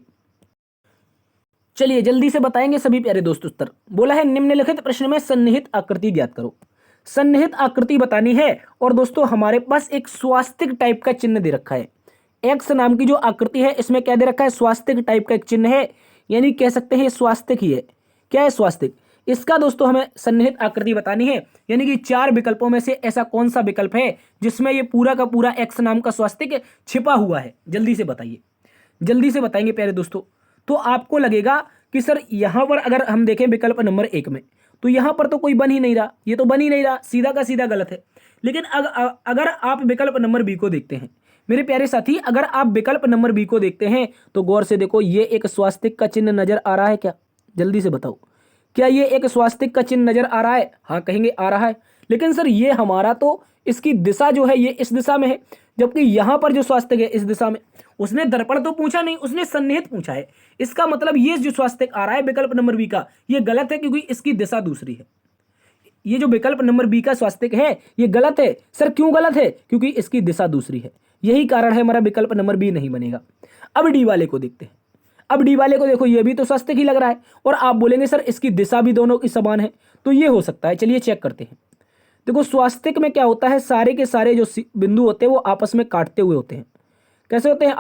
चलिए जल्दी से बताएंगे सभी प्यारे दोस्त उत्तर। बोला है निम्नलिखित प्रश्न में सन्निहित आकृति ज्ञात करो। सन्निहित आकृति बतानी है और दोस्तों हमारे पास एक स्वास्तिक टाइप का चिन्ह दे रखा है। एक्स नाम की जो आकृति है इसमें क्या दे रखा है, स्वास्तिक टाइप का एक चिन्ह है, यानी कह सकते हैं ये स्वास्तिक ही है। क्या है स्वास्तिक? इसका दोस्तों हमें सन्निहित आकृति बतानी है, यानी कि 4 विकल्पों में से ऐसा कौन सा विकल्प है जिसमें ये पूरा का पूरा एक्स नाम का स्वास्तिक छिपा हुआ है। जल्दी से बताइए, जल्दी से बताएंगे प्यारे दोस्तों। तो आपको लगेगा कि सर यहां पर अगर हम देखें विकल्प नंबर 1 में, तो यहां पर तो कोई बन ही नहीं रहा, ये तो बन ही नहीं रहा, सीधा का सीधा गलत है। लेकिन अगर आप विकल्प नंबर बी को देखते हैं मेरे प्यारे साथी, अगर आप विकल्प नंबर बी को देखते हैं तो गौर से देखो, ये एक स्वास्तिक का चिन्ह नजर आ रहा है क्या? जल्दी से बताओ, क्या ये एक स्वास्तिक का चिन्ह नजर आ रहा है? हाँ कहेंगे आ रहा है। लेकिन सर ये हमारा तो इसकी दिशा जो है ये इस दिशा में है, जबकि यहां पर जो स्वास्तिक है इस दिशा में। उसने दर्पण तो पूछा नहीं, उसने सन्निहित पूछा है। इसका मतलब ये जो स्वास्तिक आ रहा है विकल्प नंबर बी का, ये गलत है क्योंकि इसकी दिशा दूसरी है। ये जो विकल्प नंबर बी का स्वास्तिक है ये गलत है। सर क्यों गलत है? क्योंकि इसकी दिशा दूसरी है, यही कारण है हमारा विकल्प नंबर बी नहीं बनेगा। अब डी वाले को देखते हैं। अब डी वाले को देखो, ये भी तो स्वास्तिक ही लग रहा है और आप बोलेंगे सर इसकी दिशा भी दोनों की समान है, तो ये हो सकता है। चलिए चेक करते हैं। देखो स्वास्तिक में क्या होता है, सारे के सारे जो बिंदु होते हैं वो आपस में काटते हुए होते हैं। कैसे होते हैं?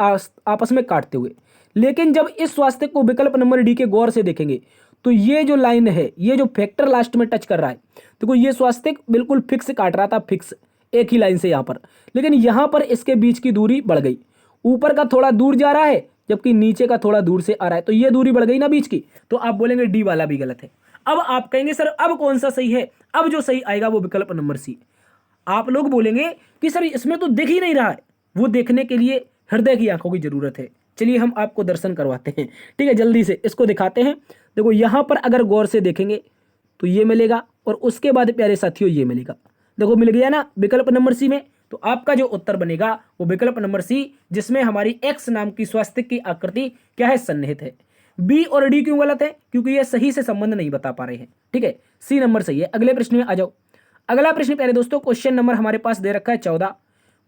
आपस में काटते हुए। लेकिन जब इस स्वास्तिक को विकल्प नंबर डी के गौर से देखेंगे तो ये जो लाइन है, ये जो फैक्टर लास्ट में टच कर रहा है, देखो ये स्वास्तिक बिल्कुल फिक्स काट रहा था, फिक्स एक ही लाइन से यहां पर। लेकिन यहां पर इसके बीच की दूरी बढ़ गई, ऊपर का थोड़ा दूर जा रहा है जबकि नीचे का थोड़ा दूर से आ रहा है, तो ये दूरी बढ़ गई ना बीच की, तो आप बोलेंगे डी वाला भी गलत है। अब आप कहेंगे सर अब कौन सा सही है? अब जो सही आएगा वो विकल्प नंबर सी। आप लोग बोलेंगे कि सर इसमें तो दिख ही नहीं रहा है। वो देखने के लिए हृदय की आंखों की जरूरत है। चलिए हम आपको दर्शन करवाते हैं, ठीक है, जल्दी से इसको दिखाते हैं। देखो यहां पर अगर गौर से देखेंगे तो ये मिलेगा और उसके बाद प्यारे साथियों ये मिलेगा। देखो मिल गया ना विकल्प नंबर सी में। तो आपका जो उत्तर बनेगा वो विकल्प नंबर सी, जिसमें हमारी एक्स नाम की स्वास्तिक की आकृति क्या है, सन्निहित है। बी और डी क्यों गलत है? क्योंकि ये सही से संबंध नहीं बता पा रहे हैं, ठीक है, सी नंबर सही है। अगले प्रश्न में आ जाओ। अगला प्रश्न प्यारे दोस्तों, क्वेश्चन नंबर हमारे पास दे रखा है 14।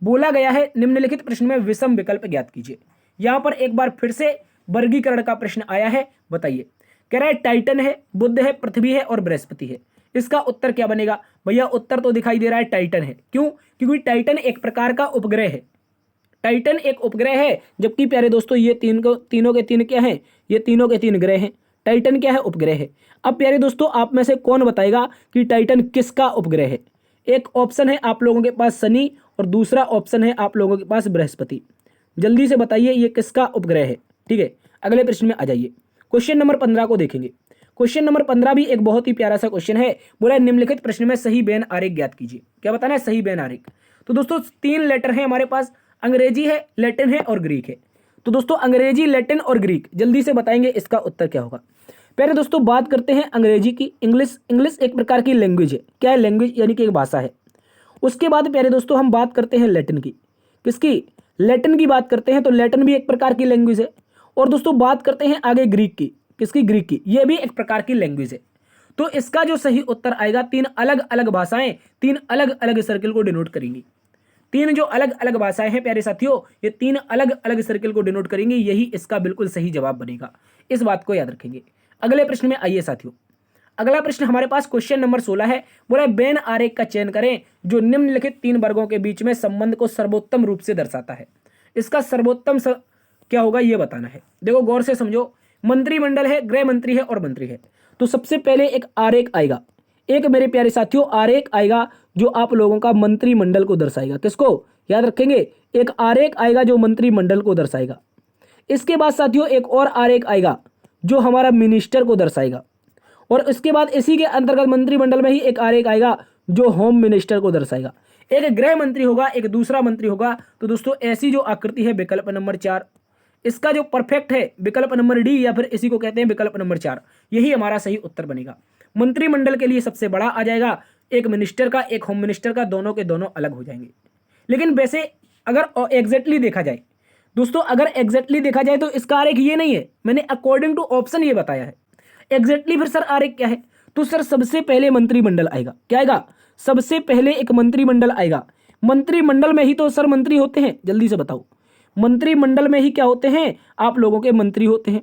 बोला गया है निम्नलिखित प्रश्न में विषम विकल्प ज्ञात कीजिए। यहां पर एक बार फिर से वर्गीकरण का प्रश्न आया है, बताइए। कह रहा है टाइटन है, बुध है, पृथ्वी है और बृहस्पति है। इसका उत्तर क्या बनेगा? भैया उत्तर तो दिखाई दे रहा है टाइटन है। क्यों? क्योंकि टाइटन एक प्रकार का उपग्रह है। टाइटन एक उपग्रह है, जबकि प्यारे दोस्तों ये तीनों के तीन क्या हैं? ये तीनों के तीन ग्रह हैं। टाइटन क्या है? उपग्रह है। अब प्यारे दोस्तों आप में से कौन बताएगा कि टाइटन किसका उपग्रह है? एक ऑप्शन है आप लोगों के पास शनि और दूसरा ऑप्शन है आप लोगों के पास बृहस्पति। जल्दी से बताइए ये किसका उपग्रह है, ठीक है। अगले प्रश्न में आ जाइए। क्वेश्चन नंबर 15 को देखेंगे। क्वेश्चन नंबर 15 भी एक बहुत ही प्यारा सा क्वेश्चन है। बोला है निम्नलिखित प्रश्न में सही बेन आरेख ज्ञात कीजिए। क्या बताना है? सही बेन आरेख। तो दोस्तों 3 लेटर है हमारे पास, अंग्रेजी है, लैटिन है और ग्रीक है। तो दोस्तों अंग्रेजी, लैटिन और ग्रीक, जल्दी से बताएंगे इसका उत्तर क्या होगा। पहले दोस्तों बात करते हैं अंग्रेजी की। इंग्लिश एक प्रकार की लैंग्वेज है। क्या है? लैंग्वेज यानी कि एक भाषा है। उसके बाद प्यारे दोस्तों हम बात करते हैं लैटिन की। किसकी? लैटिन की बात करते हैं, तो लैटिन भी एक प्रकार की लैंग्वेज है। और दोस्तों बात करते हैं आगे ग्रीक की। किसकी? ग्रीक की। यह भी एक प्रकार की लैंग्वेज है। तो इसका जो सही उत्तर आएगा, 3 अलग अलग भाषाएं 3 अलग अलग सर्किल को डिनोट करेंगी। 3 जो अलग अलग भाषाएं हैं प्यारे साथियों, ये 3 अलग अलग सर्किल को डिनोट करेंगी। यही इसका बिल्कुल सही जवाब बनेगा। इस बात को याद रखेंगे। अगले प्रश्न में आइए साथियों। अगला प्रश्न हमारे पास क्वेश्चन नंबर 16 है। बोला बेन आरेख का चयन करें जो निम्नलिखित 3 वर्गों के बीच में संबंध को सर्वोत्तम रूप से दर्शाता है। इसका सर्वोत्तम क्या होगा ये बताना है। देखो गौर से समझो, मंत्रिमंडल है, गृह मंत्री है और मंत्री है। तो सबसे पहले एक आरेख आएगा, एक मेरे प्यारे साथियों आरेख आएगा जो आप लोगों का मंत्रिमंडल को दर्शाएगा। किसको? याद रखेंगे, एक आरेख आएगा जो मंत्रिमंडल को दर्शाएगा। इसके बाद साथियों एक और आरेख आएगा जो हमारा मिनिस्टर को दर्शाएगा। और इसके बाद इसी के अंतर्गत मंत्रिमंडल में ही एक आरेख आएगा जो होम मिनिस्टर को दर्शाएगा। एक गृह मंत्री होगा, एक दूसरा मंत्री होगा। तो दोस्तों ऐसी जो आकृति है विकल्प नंबर 4, इसका जो परफेक्ट है विकल्प नंबर डी, या फिर इसी को कहते हैं विकल्प नंबर 4, यही हमारा सही उत्तर बनेगा। मंत्रिमंडल के लिए सबसे बड़ा आ जाएगा, एक मिनिस्टर का, एक होम मिनिस्टर का, दोनों के दोनों अलग हो जाएंगे। लेकिन वैसे अगर एग्जैक्टली देखा जाए दोस्तों, अगर एग्जैक्टली देखा जाए तो इसका आरेख ये नहीं है, मैंने अकॉर्डिंग टू ऑप्शन ये बताया है। एग्जैक्टली फिर सर आरेख क्या है? तो सर सबसे पहले मंत्रिमंडल आएगा। क्या आएगा? सबसे पहले एक मंत्रिमंडल आएगा। मंत्रिमंडल में ही तो सर मंत्री होते हैं, जल्दी से बताओ। मंत्रिमंडल में ही क्या होते हैं, आप लोगों के मंत्री होते हैं।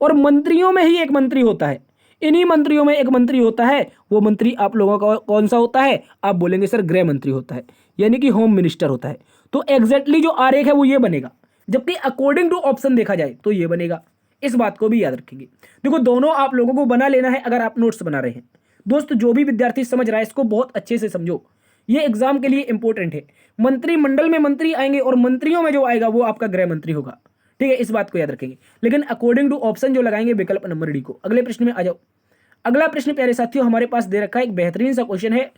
और मंत्रियों में ही एक मंत्री होता है, इन्हीं मंत्रियों में एक मंत्री होता है। वो मंत्री आप लोगों का कौन सा होता है, आप बोलेंगे सर गृह मंत्री होता है, यानी कि होम मिनिस्टर होता है। तो एग्जैक्टली जो आरेख है वो ये बनेगा, जबकि अकॉर्डिंग टू ऑप्शन देखा जाए तो ये बनेगा। इस बात को भी याद रखेंगे। देखो दोनों आप लोगों को बना लेना है अगर आप नोट्स बना रहे हैं। दोस्त जो भी विद्यार्थी समझ रहा है इसको बहुत अच्छे से समझो, ये एग्जाम के लिए इंपॉर्टेंट है। मंत्रिमंडल में मंत्री आएंगे और मंत्रियों में जो आएगा वो आपका गृह मंत्री होगा, ठीक है, इस बात को याद रखेंगे। लेकिन अकॉर्डिंग टू ऑप्शन जो लगाएंगे विकल्प नंबर डी को। अगले प्रश्न में आ जाओ। अगला प्रश्न प्यारे साथियों हमारे पास दे रखा है, एक बेहतरीन सा क्वेश्चन है।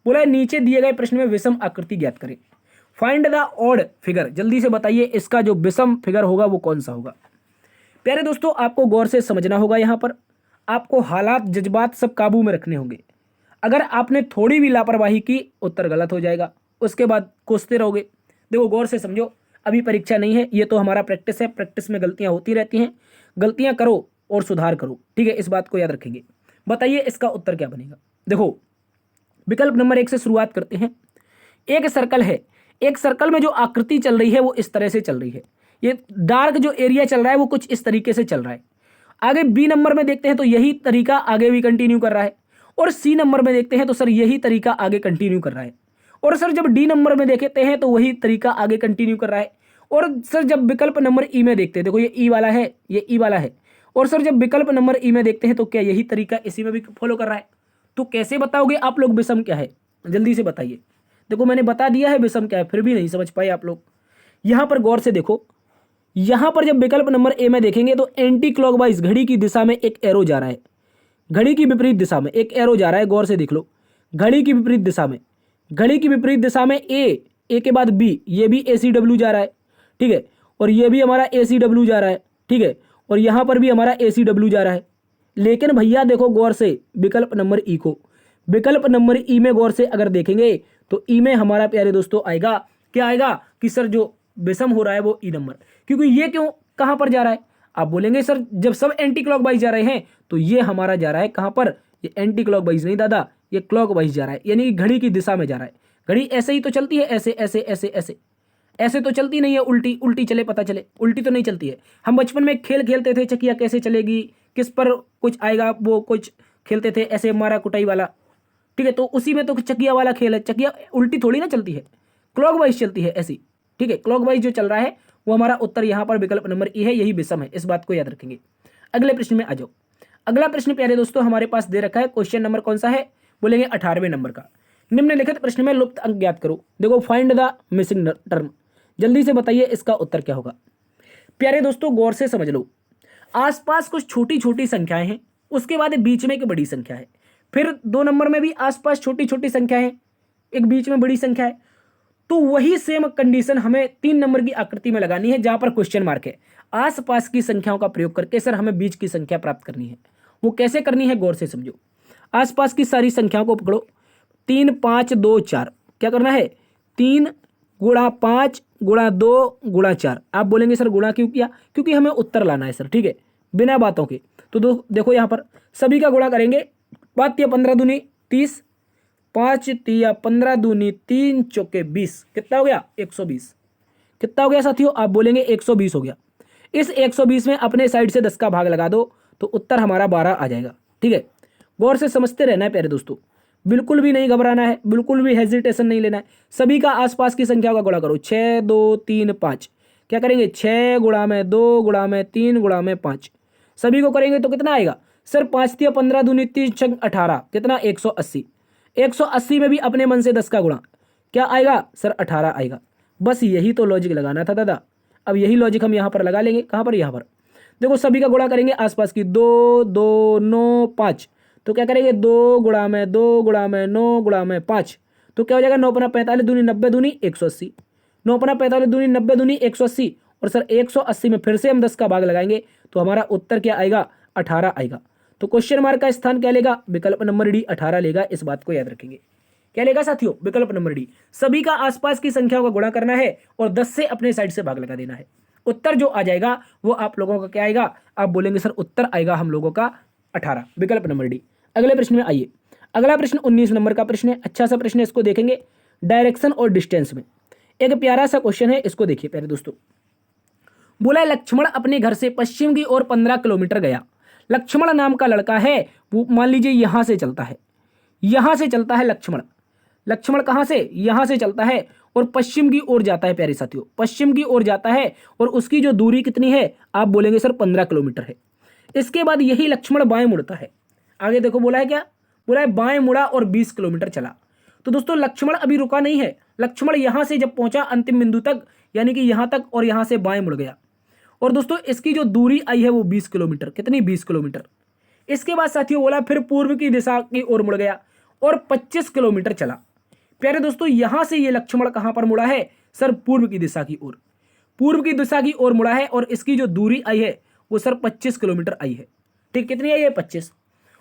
बोला है नीचे दिए गए प्रश्न में विषम आकृति ज्ञात करें। Find the odd figure. जल्दी से बताइए इसका जो विषम फिगर होगा वो कौन सा होगा। प्यारे दोस्तों आपको गौर से समझना होगा, यहां पर आपको हालात जज्बात सब काबू में रखने होंगे। अगर आपने थोड़ी भी लापरवाही की उत्तर गलत हो जाएगा, उसके बाद कोसते रहोगे। देखो गौर से समझो, अभी परीक्षा नहीं है, ये तो हमारा प्रैक्टिस है। प्रैक्टिस में गलतियां होती रहती हैं, गलतियां करो और सुधार करो, ठीक है, इस बात को याद रखेंगे। बताइए इसका उत्तर क्या बनेगा। देखो विकल्प नंबर 1 से शुरुआत करते हैं। एक सर्कल है, एक सर्कल में जो आकृति चल रही है वो इस तरह से चल रही है। ये डार्क जो एरिया चल रहा है वो कुछ इस तरीके से चल रहा है। आगे बी नंबर में देखते हैं तो यही तरीका आगे भी कंटिन्यू कर रहा है। और सी नंबर में देखते हैं तो सर यही तरीका आगे कंटिन्यू कर रहा है। और सर जब डी नंबर में देखते हैं तो वही तरीका आगे कंटिन्यू कर रहा है। और सर जब विकल्प नंबर ई में देखते हैं, देखो ये ई वाला है, ये ई वाला है। और सर जब विकल्प नंबर ई में देखते हैं तो क्या यही तरीका इसी में भी फॉलो कर रहा है। तो कैसे बताओगे आप लोग विषम क्या है, जल्दी से बताइए। देखो मैंने बता दिया है विषम क्या है, फिर भी नहीं समझ पाए आप लोग। यहां पर गौर से देखो, यहां पर जब विकल्प नंबर ए में देखेंगे तो एंटी क्लॉकवाइज घड़ी की दिशा में एक एरो जा रहा है, घड़ी की विपरीत दिशा में एक एरो जा रहा है। गौर से देख लो, घड़ी की विपरीत दिशा में, घड़ी की विपरीत दिशा में ए के बाद बी, ये भी ACW जा रहा है, ठीक है। और ये भी हमारा ACW जा रहा है, ठीक है। और यहां पर भी हमारा ACW जा रहा है। लेकिन भैया देखो गौर से विकल्प नंबर ई को, विकल्प नंबर ई में गौर से अगर देखेंगे तो ई में हमारा प्यारे दोस्तों आएगा, क्या आएगा कि सर जो विषम हो रहा है वो ई नंबर। क्योंकि ये क्यों कहां पर जा रहा है, आप बोलेंगे सर जब सब एंटी क्लॉकवाइज जा रहे हैं तो ये हमारा जा रहा है कहां पर, ये एंटी क्लॉकवाइज नहीं दादा, ये क्लॉकवाइज जा रहा है, यानी घड़ी की दिशा में जा रहा है। घड़ी ऐसे ही तो चलती है, ऐसे ऐसे ऐसे ऐसे ऐसे तो चलती नहीं है, उल्टी उल्टी चले, पता चले उल्टी तो नहीं चलती है। हम बचपन में खेल खेलते थे, चकिया कैसे चलेगी, किस पर कुछ आएगा, वो कुछ खेलते थे ऐसे मारा कुटाई वाला, ठीक है। तो उसी में तो चकिया वाला खेल है, चकिया उल्टी थोड़ी ना चलती है, क्लॉकवाइज चलती है ऐसी, ठीक है। क्लॉकवाइज जो चल रहा है वो हमारा उत्तर यहाँ पर विकल्प नंबर ई है, यही विषम है, इस बात को याद रखेंगे। अगले प्रश्न में आ जाओ। अगला प्रश्न प्यारे दोस्तों हमारे पास दे रखा है, क्वेश्चन नंबर कौन सा है, बोलेंगे 18वें नंबर का। निम्नलिखित प्रश्न में लुप्त अंक ज्ञात करो। देखो फाइंड द मिसिंग टर्म। जल्दी से बताइए इसका उत्तर क्या होगा। प्यारे दोस्तों गौर से समझ लो, आसपास कुछ छोटी छोटी संख्याएं हैं, उसके बाद बीच में एक बड़ी संख्या है, फिर 2 नंबर में भी आसपास छोटी छोटी संख्याएं हैं, एक बीच में बड़ी संख्या है। तो वही सेम कंडीशन हमें 3 नंबर की आकृति में लगानी है जहां पर क्वेश्चन मार्क है। आसपास की संख्याओं का प्रयोग करके सर हमें बीच की संख्या प्राप्त करनी है। वो कैसे करनी है गौर से समझो। आसपास की सारी संख्याओं को पकड़ो, 3 5 2 4, क्या करना है 3 गुणा 5 गुणा 2 गुणा 4। आप बोलेंगे सर गुणा क्यों किया, क्योंकि हमें उत्तर लाना है सर, ठीक है, बिना बातों के। तो देखो यहाँ पर सभी का गुणा करेंगे, 5 या 15 दूनी 30, 5 या 15 दूनी 3 चौके 20, कितना हो गया 120। कितना हो गया साथियों, आप बोलेंगे 120 हो गया। इस 120 में अपने साइड से 10 का भाग लगा दो तो उत्तर हमारा 12 आ जाएगा, ठीक है। गौर से समझते रहना है प्यारे दोस्तों, बिल्कुल भी नहीं घबराना है, बिल्कुल भी हेजिटेशन नहीं लेना है। सभी का आसपास की संख्या का गुणा करो, 6 2 3 5, क्या करेंगे 6 गुणा में 2 गुणा में 3 गुणा में 5, सभी को करेंगे तो कितना आएगा सर 5 या 15 दूनी 3 छंग 18, कितना 180। 180 में भी अपने मन से 10 का गुणा, क्या आएगा सर 18 आएगा। बस यही तो लॉजिक लगाना था दादा। अब यही लॉजिक हम यहाँ पर लगा लेंगे, कहाँ पर, यहाँ पर। देखो सभी का गुणा करेंगे आसपास की, 2 2 9 5, तो क्या करेंगे 2 गुणा में 2 गुणा में 9 गुणा में 5, तो क्या हो जाएगा 9 45 दूनी 90 दूनी 180, 9 45 दूनी 90 दूनी 180। और सर 180 में फिर से हम 10 का भाग लगाएंगे तो हमारा उत्तर क्या आएगा 18 आएगा। तो क्वेश्चन मार्क का स्थान क्या लेगा, विकल्प नंबर डी 18 लेगा, इस बात को याद रखेंगे। क्या लेगा साथियों, विकल्प नंबर डी। सभी का आसपास की संख्याओं का गुणा करना है और 10 से अपने साइड से भाग लगा देना है। उत्तर जो आ जाएगा वो आप लोगों का क्या आएगा, आप बोलेंगे सर उत्तर आएगा हम लोगों का 18, विकल्प नंबर डी। अगले प्रश्न में आइए। अगला प्रश्न 19 नंबर का प्रश्न है, अच्छा सा प्रश्न है, इसको देखेंगे डायरेक्शन और डिस्टेंस में। एक प्यारा सा क्वेश्चन है, इसको देखिए प्यारे दोस्तों। बोला लक्ष्मण अपने घर से पश्चिम की ओर 15 किलोमीटर गया। लक्ष्मण नाम का लड़का है, वो मान लीजिए यहां से चलता है, यहां से चलता है लक्ष्मण। लक्ष्मण कहां से, यहां से चलता है और पश्चिम की ओर जाता है प्यारे साथियों, पश्चिम की ओर जाता है और उसकी जो दूरी कितनी है, आप बोलेंगे सर 15 किलोमीटर है। इसके बाद यही लक्ष्मण बाएं मुड़ता है, आगे देखो बोला है क्या, बोला है बाएं मुड़ा और 20 किलोमीटर चला। तो दोस्तों लक्ष्मण अभी रुका नहीं है, लक्ष्मण यहां से जब पहुंचा अंतिम बिंदु तक, यानी कि यहां तक, और यहां से बाएं मुड़ गया। और दोस्तों इसकी जो दूरी आई है वो 20 किलोमीटर, कितनी, 20 किलोमीटर। इसके बाद साथियों बोला फिर पूर्व की दिशा की ओर मुड़ गया और 25 किलोमीटर चला। प्यारे दोस्तों यहां से ये लक्ष्मण कहां पर मुड़ा है, सर पूर्व की दिशा की ओर, पूर्व की दिशा की ओर मुड़ा है और इसकी जो दूरी आई है वो सर 25 किलोमीटर आई है। ठीक, कितनी आई है, 25।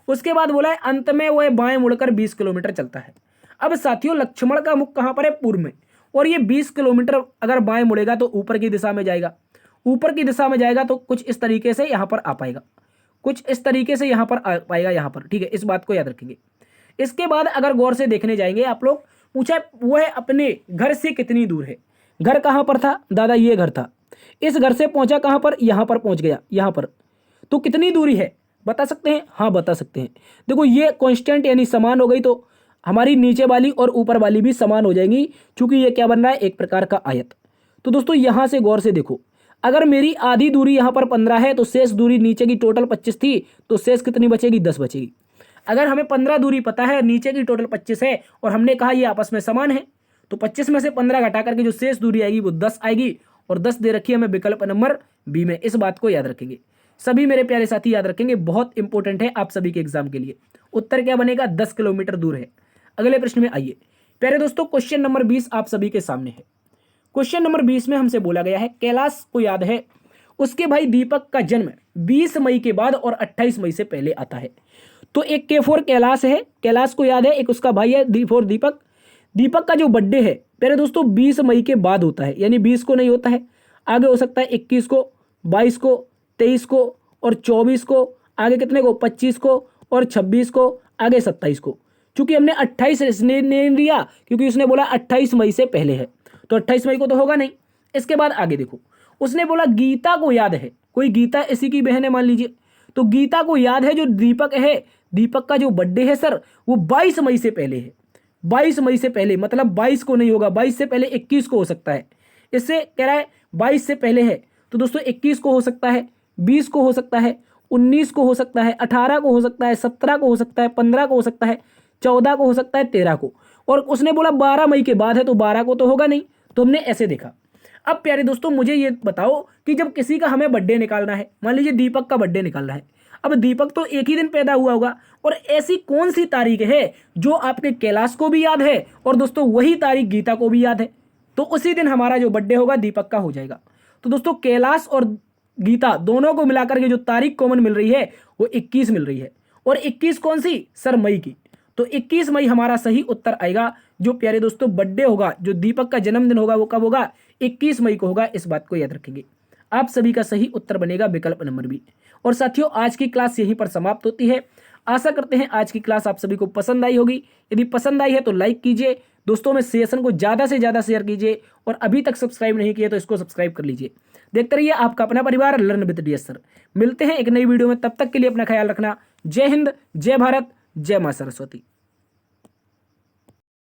उसके बाद बोला है अंत में वह बाएं मुड़कर 20 किलोमीटर चलता है। अब साथियों लक्ष्मण का मुख कहां पर है, पूर्व में, और ये 20 किलोमीटर अगर बाएं मुड़ेगा तो ऊपर की दिशा में जाएगा, ऊपर की दिशा में जाएगा तो कुछ इस तरीके से यहां पर आ पाएगा, कुछ इस तरीके से यहां पर आ पाएगा यहां पर। ठीक है, इस बात को याद रखेंगे। इसके बाद अगर गौर से देखने जाएंगे आप लोग, पूछा वो है अपने घर से कितनी दूर है। घर कहां पर था दादा, ये घर था, इस घर से पहुंचा कहां पर, यहां पर पहुंच गया, यहां पर। तो कितनी दूरी है बता सकते हैं, हाँ बता सकते हैं। देखो ये कांस्टेंट यानी समान हो गई तो हमारी नीचे वाली और ऊपर वाली भी समान हो जाएंगी, क्योंकि ये क्या बन रहा है, एक प्रकार का आयत। तो दोस्तों यहां से गौर से देखो, अगर मेरी आधी दूरी यहां पर 15 है तो शेष दूरी नीचे की टोटल 25 थी, तो शेष कितनी बचेगी, 10 बचेगी। अगर हमें 15 दूरी पता है, नीचे की टोटल 25 है और हमने कहा ये आपस में समान है, तो 25 में से 15 घटा करके जो शेष दूरी आएगी वो 10 आएगी, और 10 दे रखी है हमें विकल्प नंबर बी में। इस बात को याद रखेंगे सभी मेरे प्यारे साथी, याद रखेंगे, बहुत इंपॉर्टेंट है आप सभी के एग्जाम के लिए। उत्तर क्या बनेगा, 10 किलोमीटर दूर है। अगले प्रश्न में आइए प्यारे दोस्तों, क्वेश्चन नंबर 20 आप सभी के सामने है। क्वेश्चन नंबर 20 में हमसे बोला गया है कैलाश को याद है उसके भाई दीपक का जन्म 20 मई के बाद और 28 मई से पहले आता है। तो एक के फोर कैलाश है, कैलाश को याद है, एक उसका भाई है डी फोर दीपक। दीपक का जो बर्थडे है प्यारे दोस्तों 20 मई के बाद होता है, यानी 20 को नहीं होता है, आगे हो सकता है 21 को, 22 को, 23 को और 24 को, आगे कितने को, 25 को और 26 को, आगे 27 को। चूंकि हमने 28 इसने नहीं लिया क्योंकि उसने बोला 28 मई से पहले है, तो 28 मई को तो होगा नहीं। इसके बाद आगे देखो, उसने बोला गीता को याद है, कोई गीता इसी की बहन है मान लीजिए, तो गीता को याद है जो दीपक है, दीपक का जो बर्थडे है सर वो 22 मई से पहले है। 22 मई से पहले मतलब 22 को नहीं होगा, 22 से पहले 21 को हो सकता है। इससे कह रहा है 22 से पहले है, तो दोस्तों 21 को हो सकता है, 20 को हो सकता है, 19 को हो सकता है, 18 को हो सकता है, 17 को हो सकता है, 15 को हो सकता है, 14 को हो सकता है, 13 को। और उसने बोला 12 मई के बाद है, तो 12 को तो होगा नहीं, तो हमने ऐसे देखा। अब प्यारे दोस्तों मुझे ये बताओ कि जब किसी का हमें बर्थडे निकालना है, मान लीजिए दीपक का बर्थडे निकालना है, अब दीपक तो एक ही दिन पैदा हुआ होगा, और ऐसी कौन सी तारीख है जो आपके कैलाश को भी याद है और दोस्तों वही तारीख गीता को भी याद है, तो उसी दिन हमारा जो बर्थडे होगा दीपक का हो जाएगा। तो दोस्तों कैलाश और गीता दोनों को मिलाकर के जो तारीख कॉमन मिल रही है वो 21 मिल रही है, और 21 कौन सी, सर मई की। तो 21 मई हमारा सही उत्तर आएगा। जो प्यारे दोस्तों बर्थडे होगा, जो दीपक का जन्मदिन होगा वो कब होगा, 21 मई को होगा। इस बात को याद रखेंगे। आप सभी का सही उत्तर बनेगा विकल्प नंबर बी। और साथियों आज की क्लास यहीं पर समाप्त होती है। आशा करते हैं आज की क्लास आप सभी को पसंद आई होगी। यदि पसंद आई है तो लाइक कीजिए, दोस्तों में सेशन को ज़्यादा से ज़्यादा शेयर कीजिए, और अभी तक सब्सक्राइब नहीं किए तो इसको सब्सक्राइब कर लीजिए। देखते रहिए आपका अपना परिवार लर्न विद DS सर। मिलते हैं एक नई वीडियो में, तब तक के लिए अपना ख्याल रखना। जय हिंद, जय भारत, जय मां सरस्वती।